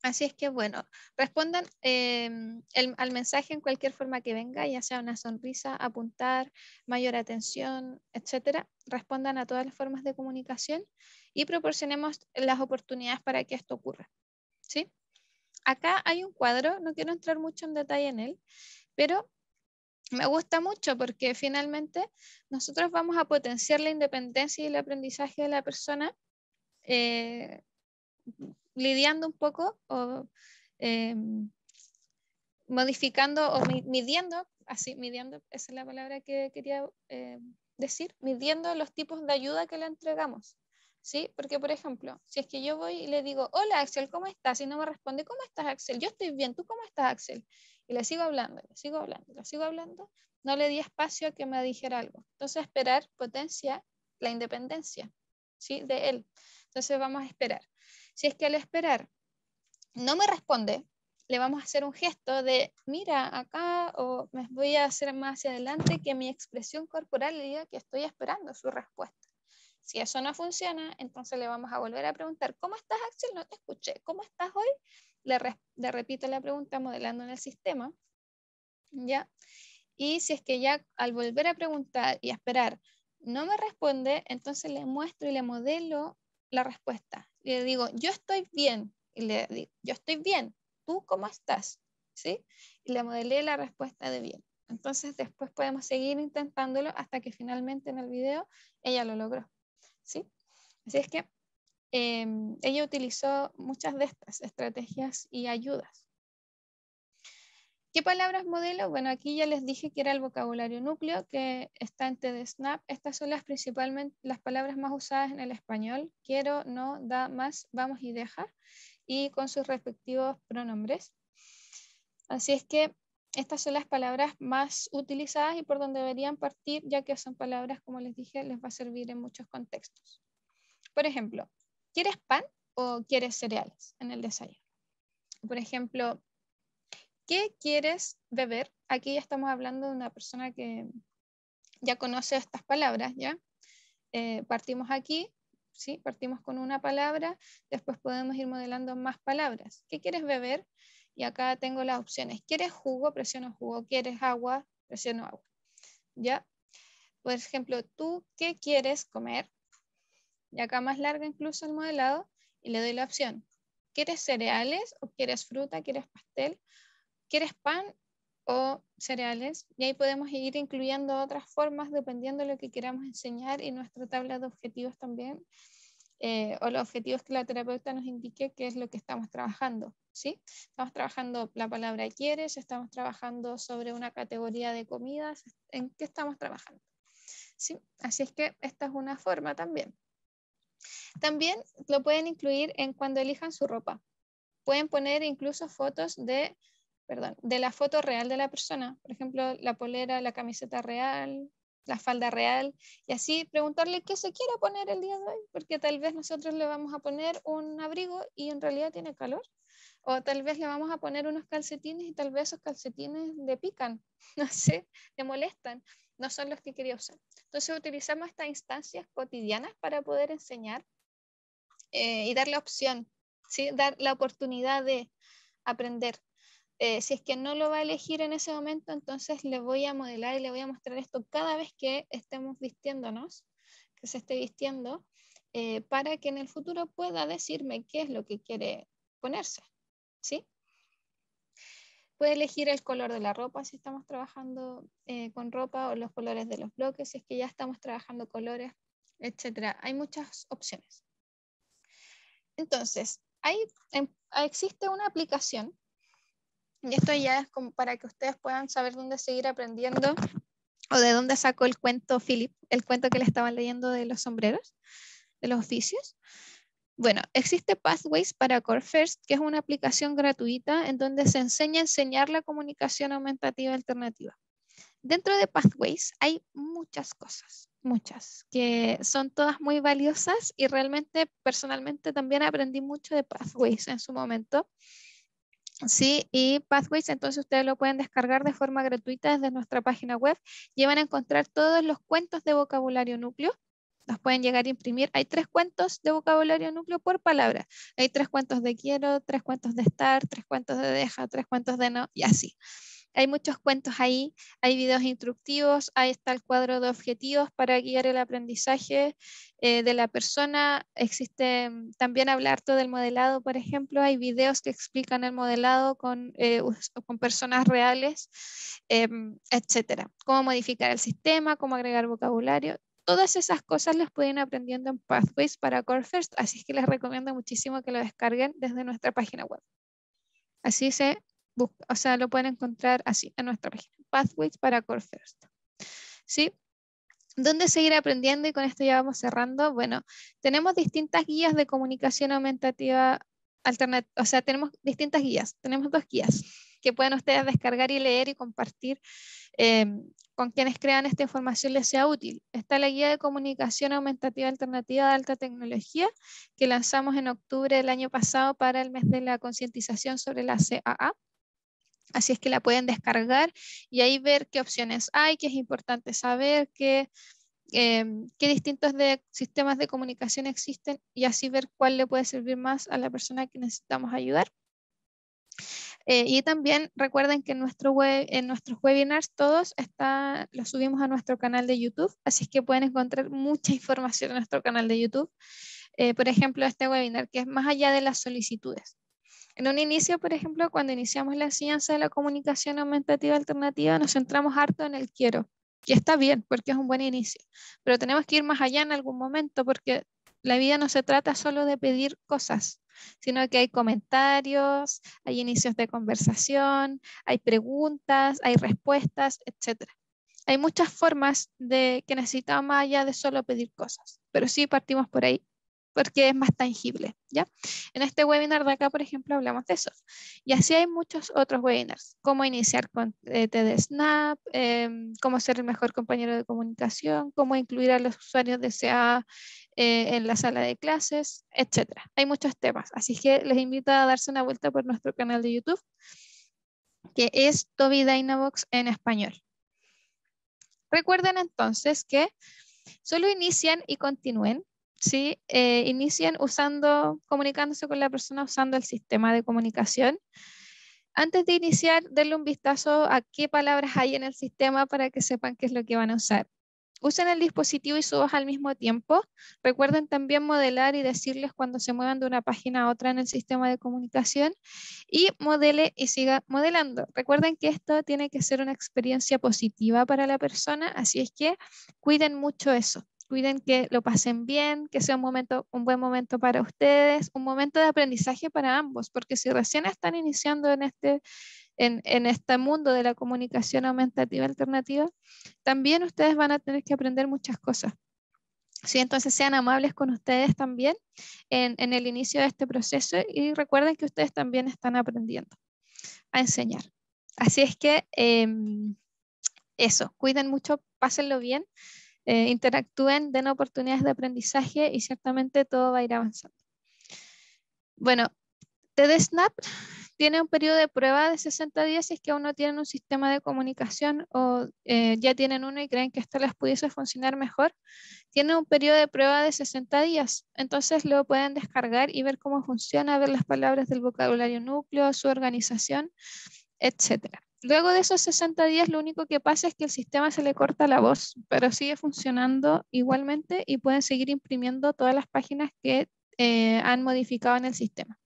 Así es que, bueno, respondan al mensaje en cualquier forma que venga, ya sea una sonrisa, apuntar, mayor atención, etcétera. Respondan a todas las formas de comunicación y proporcionemos las oportunidades para que esto ocurra. ¿Sí? Acá hay un cuadro, no quiero entrar mucho en detalle en él, pero me gusta mucho porque finalmente nosotros vamos a potenciar la independencia y el aprendizaje de la persona lidiando un poco o modificando o midiendo, esa es la palabra que quería decir, midiendo los tipos de ayuda que le entregamos. ¿Sí? Porque, por ejemplo, si es que yo voy y le digo, hola Axel, ¿cómo estás? Y no me responde, ¿cómo estás Axel? Yo estoy bien, ¿tú cómo estás Axel? Y le sigo hablando, no le di espacio a que me dijera algo. Entonces, esperar potencia la independencia, ¿sí? De él. Entonces, vamos a esperar. Si es que al esperar no me responde, le vamos a hacer un gesto de mira acá o me voy a hacer más hacia adelante que mi expresión corporal le diga que estoy esperando su respuesta. Si eso no funciona, entonces le vamos a volver a preguntar, ¿cómo estás Axel? No te escuché. ¿Cómo estás hoy? Le repito la pregunta modelando en el sistema. ¿Ya? Y si es que ya al volver a preguntar y a esperar no me responde, entonces le muestro y le modelo la respuesta. Le digo, yo estoy bien. Y le digo, yo estoy bien. ¿Tú cómo estás? ¿Sí? Y le modelé la respuesta de bien. Entonces después podemos seguir intentándolo hasta que finalmente en el video ella lo logró. ¿Sí? Así es que ella utilizó muchas de estas estrategias y ayudas. ¿Qué palabras modelo? Bueno, aquí ya les dije que era el vocabulario núcleo que está en TDSNAP. Estas son principalmente las palabras más usadas en el español. Quiero, no, da, más, vamos y deja. Y con sus respectivos pronombres. Así es que estas son las palabras más utilizadas y por donde deberían partir, ya que son palabras, como les dije, les va a servir en muchos contextos. Por ejemplo, ¿quieres pan o quieres cereales en el desayuno? Por ejemplo, ¿qué quieres beber? Aquí ya estamos hablando de una persona que ya conoce estas palabras, ¿ya? Partimos aquí, ¿sí? Partimos con una palabra, después podemos ir modelando más palabras. ¿Qué quieres beber? Y acá tengo las opciones. ¿Quieres jugo? Presiono jugo. ¿Quieres agua? Presiono agua. ¿Ya? Por ejemplo, ¿tú qué quieres comer? Y acá más largo incluso el modelado y le doy la opción. ¿Quieres cereales o quieres fruta? ¿Quieres pastel? ¿Quieres pan o cereales? Y ahí podemos ir incluyendo otras formas dependiendo de lo que queramos enseñar y nuestra tabla de objetivos también o los objetivos que la terapeuta nos indique qué es lo que estamos trabajando, ¿sí? Estamos trabajando la palabra quieres, estamos trabajando sobre una categoría de comidas, ¿en qué estamos trabajando? ¿Sí? Así es que esta es una forma también. También lo pueden incluir en cuando elijan su ropa. Pueden poner incluso fotos de la foto real de la persona. Por ejemplo, la polera, la camiseta real, la falda real. Y así preguntarle qué se quiere poner el día de hoy. Porque tal vez nosotros le vamos a poner un abrigo y en realidad tiene calor. O tal vez le vamos a poner unos calcetines y tal vez esos calcetines le pican. No sé, le molestan. No son los que quería usar. Entonces utilizamos estas instancias cotidianas para poder enseñar y dar la opción, ¿sí? Dar la oportunidad de aprender. Si es que no lo va a elegir en ese momento, entonces le voy a modelar y le voy a mostrar esto cada vez que estemos vistiéndonos, que se esté vistiendo, para que en el futuro pueda decirme qué es lo que quiere ponerse, ¿sí? Puede elegir el color de la ropa si estamos trabajando con ropa o los colores de los bloques, si es que ya estamos trabajando colores, etc. Hay muchas opciones. Entonces, existe una aplicación, y esto ya es como para que ustedes puedan saber dónde seguir aprendiendo o de dónde sacó el cuento Philip, el cuento que le estaban leyendo de los sombreros, de los oficios. Bueno, existe Pathways para Core First, que es una aplicación gratuita en donde se enseña a enseñar la comunicación aumentativa alternativa. Dentro de Pathways hay muchas cosas, muchas, que son todas muy valiosas y realmente personalmente también aprendí mucho de Pathways en su momento. Sí, y Pathways entonces ustedes lo pueden descargar de forma gratuita desde nuestra página web y van a encontrar todos los cuentos de vocabulario núcleo. Los pueden llegar a imprimir. Hay 3 cuentos de vocabulario núcleo por palabra. Hay 3 cuentos de quiero, 3 cuentos de estar, 3 cuentos de deja, 3 cuentos de no y así. Hay muchos cuentos ahí, hay videos instructivos, ahí está el cuadro de objetivos para guiar el aprendizaje de la persona. Existe también hablar todo del modelado, por ejemplo, hay videos que explican el modelado con personas reales, etcétera. Cómo modificar el sistema, cómo agregar vocabulario. Todas esas cosas las pueden ir aprendiendo en Pathways para Core First, así que les recomiendo muchísimo que lo descarguen desde nuestra página web. Así se busca, o sea, lo pueden encontrar así en nuestra página, Pathways para Core First. ¿Sí? ¿Dónde seguir aprendiendo? Y con esto ya vamos cerrando. Bueno, tenemos distintas guías de comunicación aumentativa alternativa, o sea, tenemos distintas guías, tenemos 2 guías que pueden ustedes descargar y leer y compartir con quienes crean esta información les sea útil. Está la guía de comunicación aumentativa alternativa de alta tecnología que lanzamos en octubre del año pasado para el mes de la concientización sobre la CAA. Así es que la pueden descargar y ahí ver qué opciones hay, qué es importante saber, qué distintos sistemas de comunicación existen y así ver cuál le puede servir más a la persona que necesitamos ayudar. Y también recuerden que en nuestros webinars todos los subimos a nuestro canal de YouTube, así es que pueden encontrar mucha información en nuestro canal de YouTube. Por ejemplo, este webinar que es más allá de las solicitudes. En un inicio, por ejemplo, cuando iniciamos la enseñanza de la comunicación aumentativa alternativa, nos centramos harto en el quiero, que está bien porque es un buen inicio, pero tenemos que ir más allá en algún momento porque la vida no se trata solo de pedir cosas, sino que hay comentarios, hay inicios de conversación, hay preguntas, hay respuestas, etc. Hay muchas formas que necesitamos más allá de solo pedir cosas, pero sí partimos por ahí porque es más tangible, ¿ya? En este webinar de acá, por ejemplo, hablamos de eso. Y así hay muchos otros webinars, cómo iniciar con TD Snap, cómo ser el mejor compañero de comunicación, cómo incluir a los usuarios de CA en la sala de clases, etc. Hay muchos temas, así que les invito a darse una vuelta por nuestro canal de YouTube, que es Toby Dynavox en español. Recuerden entonces que solo inician y continúen. ¿Sí? Inician comunicándose con la persona usando el sistema de comunicación. Antes de iniciar, denle un vistazo a qué palabras hay en el sistema para que sepan qué es lo que van a usar. Usen el dispositivo y su voz al mismo tiempo. Recuerden también modelar y decirles cuando se muevan de una página a otra en el sistema de comunicación. Y modele y siga modelando. Recuerden que esto tiene que ser una experiencia positiva para la persona, así es que cuiden mucho eso. Cuiden que lo pasen bien, que sea un buen momento para ustedes, un momento de aprendizaje para ambos, porque si recién están iniciando en este mundo de la comunicación aumentativa alternativa, también ustedes van a tener que aprender muchas cosas. ¿Sí? Entonces sean amables con ustedes también en el inicio de este proceso y recuerden que ustedes también están aprendiendo a enseñar. Así es que eso, cuiden mucho, pásenlo bien, interactúen, den oportunidades de aprendizaje y ciertamente todo va a ir avanzando. Bueno, TDSNAP tiene un periodo de prueba de 60 días si es que aún no tienen un sistema de comunicación o ya tienen uno y creen que esto les pudiese funcionar mejor. Tiene un periodo de prueba de 60 días, entonces lo pueden descargar y ver cómo funciona, ver las palabras del vocabulario núcleo, su organización, etc. Luego de esos 60 días lo único que pasa es que el sistema se le corta la voz, pero sigue funcionando igualmente y pueden seguir imprimiendo todas las páginas que han modificado en el sistema.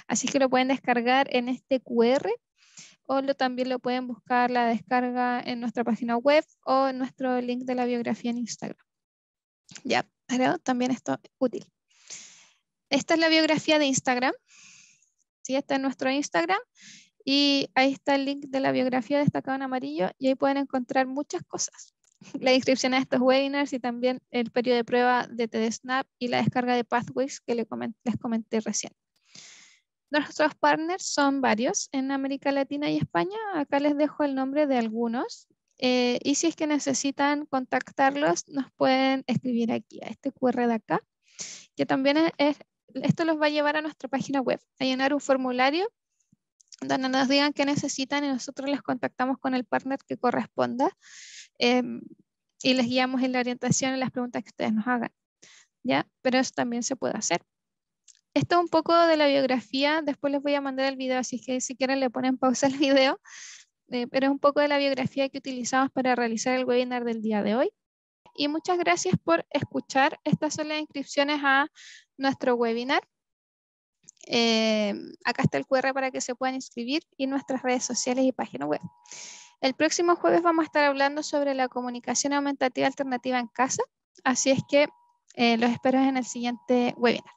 Así que lo pueden descargar en este QR o también lo pueden buscar la descarga en nuestra página web o en nuestro link de la biografía en Instagram. Ya, pero también esto es útil. Esta es la biografía de Instagram. Sí, está en nuestro Instagram y ahí está el link de la biografía destacado en amarillo y ahí pueden encontrar muchas cosas. La inscripción a estos webinars y también el periodo de prueba de TDSNAP y la descarga de Pathways que les comenté recién. Nuestros partners son varios en América Latina y España. Acá les dejo el nombre de algunos. Y si es que necesitan contactarlos, nos pueden escribir aquí a este QR de acá, que también esto los va a llevar a nuestra página web, a llenar un formulario donde nos digan qué necesitan y nosotros les contactamos con el partner que corresponda y les guiamos en la orientación en las preguntas que ustedes nos hagan. ¿Ya? Pero eso también se puede hacer. Esto es un poco de la biografía, después les voy a mandar el video, así que si quieren le ponen pausa al video, pero es un poco de la biografía que utilizamos para realizar el webinar del día de hoy. Y muchas gracias por escuchar. Estas son las inscripciones a nuestro webinar. Acá está el QR para que se puedan inscribir y nuestras redes sociales y página web. El próximo jueves vamos a estar hablando sobre la comunicación aumentativa alternativa en casa, así es que los espero en el siguiente webinar.